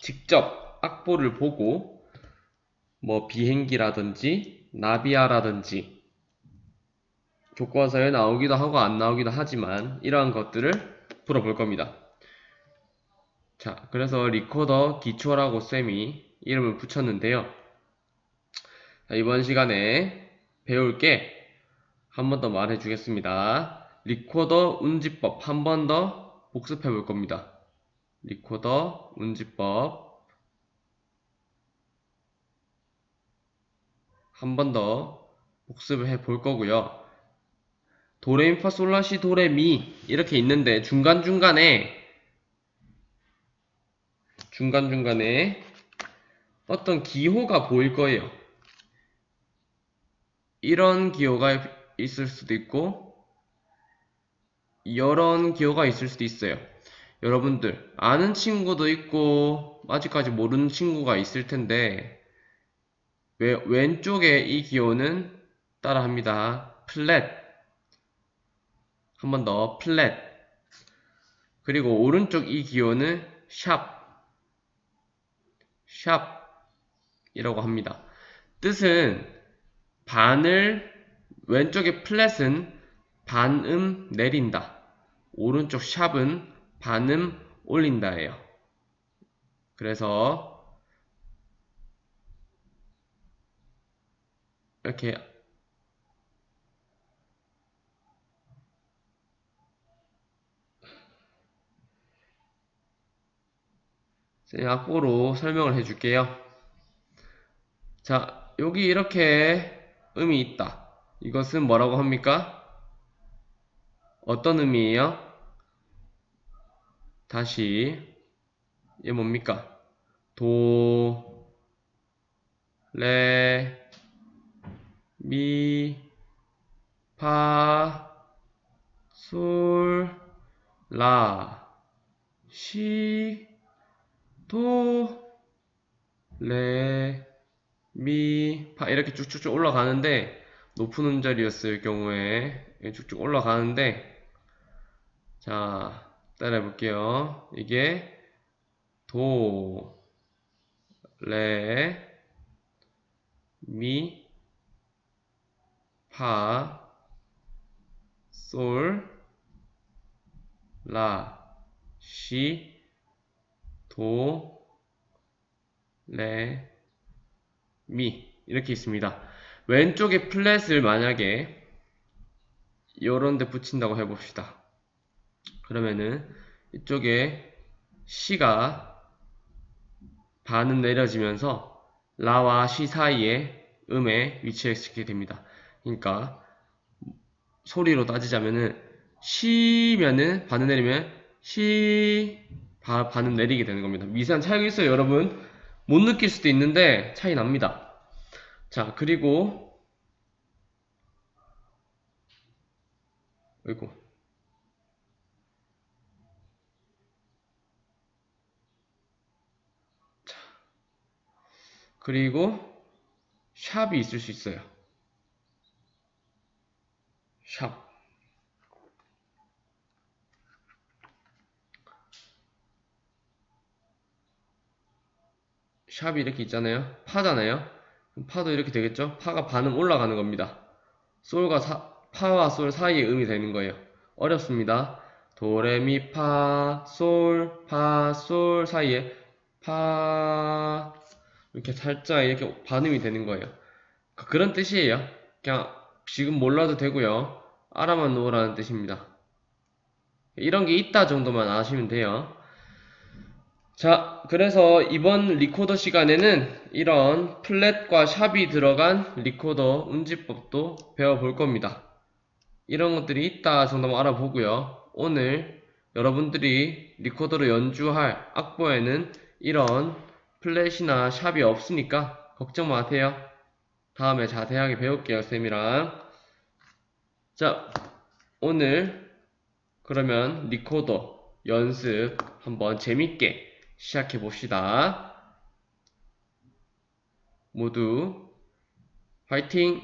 직접 악보를 보고 뭐 비행기라든지 나비야라든지 교과서에 나오기도 하고 안 나오기도 하지만 이러한 것들을 풀어볼 겁니다. 자, 그래서 리코더 기초라고 쌤이 이름을 붙였는데요. 자, 이번 시간에 배울 게 한 번 더 말해 주겠습니다. 리코더 운지법 한 번 더 복습해 볼 겁니다. 리코더 운지법 한 번 더 복습을 해 볼 거고요. 도레미파솔라시 도레미 이렇게 있는데 중간중간에 어떤 기호가 보일 거예요. 이런 기호가 있을 수도 있고 이런 기호가 있을 수도 있어요. 여러분들 아는 친구도 있고 아직까지 모르는 친구가 있을 텐데 왼쪽에 이 기호는 따라합니다. 플랫. 한 번 더 플랫. 그리고 오른쪽 이 기호는 샵이라고 합니다. 뜻은 왼쪽의 플랫은 반음 내린다. 오른쪽 샵은 반음 올린다예요. 그래서 이렇게 악보로 설명을 해줄게요. 자, 여기 이렇게 음이 있다. 이것은 뭐라고 합니까? 어떤 음이에요? 다시 이게 뭡니까? 도, 레, 미, 파, 솔, 라, 시, 도, 레, 미, 파 이렇게 쭉쭉쭉 올라가는데 높은 음절이었을 경우에 쭉쭉 올라가는데 자 따라해 볼게요. 이게 도, 레, 미, 파, 솔, 라, 시, 도, 레, 미 이렇게 있습니다. 왼쪽에 플랫을 만약에 요런데 붙인다고 해봅시다. 그러면은 이쪽에 시가 반음 내려지면서 라와 시 사이에 음에 위치시키게 됩니다. 그러니까 소리로 따지자면은 시면은 반음 내리면 반음 내리게 되는 겁니다. 미세한 차이가 있어요, 여러분. 못 느낄 수도 있는데 차이 납니다. 자, 그리고 아이고. 자, 그리고 샵이 있을 수 있어요. 샵. 샵이 이렇게 있잖아요. 파잖아요. 파도 이렇게 되겠죠? 파가 반음 올라가는 겁니다. 파와 솔 사이에 음이 되는 거예요. 어렵습니다. 도레미 파, 솔, 파, 솔 사이에 파 이렇게 살짝 이렇게 반음이 되는 거예요. 그런 뜻이에요. 그냥 지금 몰라도 되고요. 알아만 놓으라는 뜻입니다. 이런 게 있다 정도만 아시면 돼요. 자, 그래서 이번 리코더 시간에는 이런 플랫과 샵이 들어간 리코더 운지법도 배워볼 겁니다. 이런 것들이 있다 정도만 알아보고요. 오늘 여러분들이 리코더로 연주할 악보에는 이런 플랫이나 샵이 없으니까 걱정 마세요. 다음에 자세하게 배울게요, 쌤이랑. 자, 오늘 그러면 리코더 연습 한번 재밌게 시작해 봅시다. 모두 화이팅!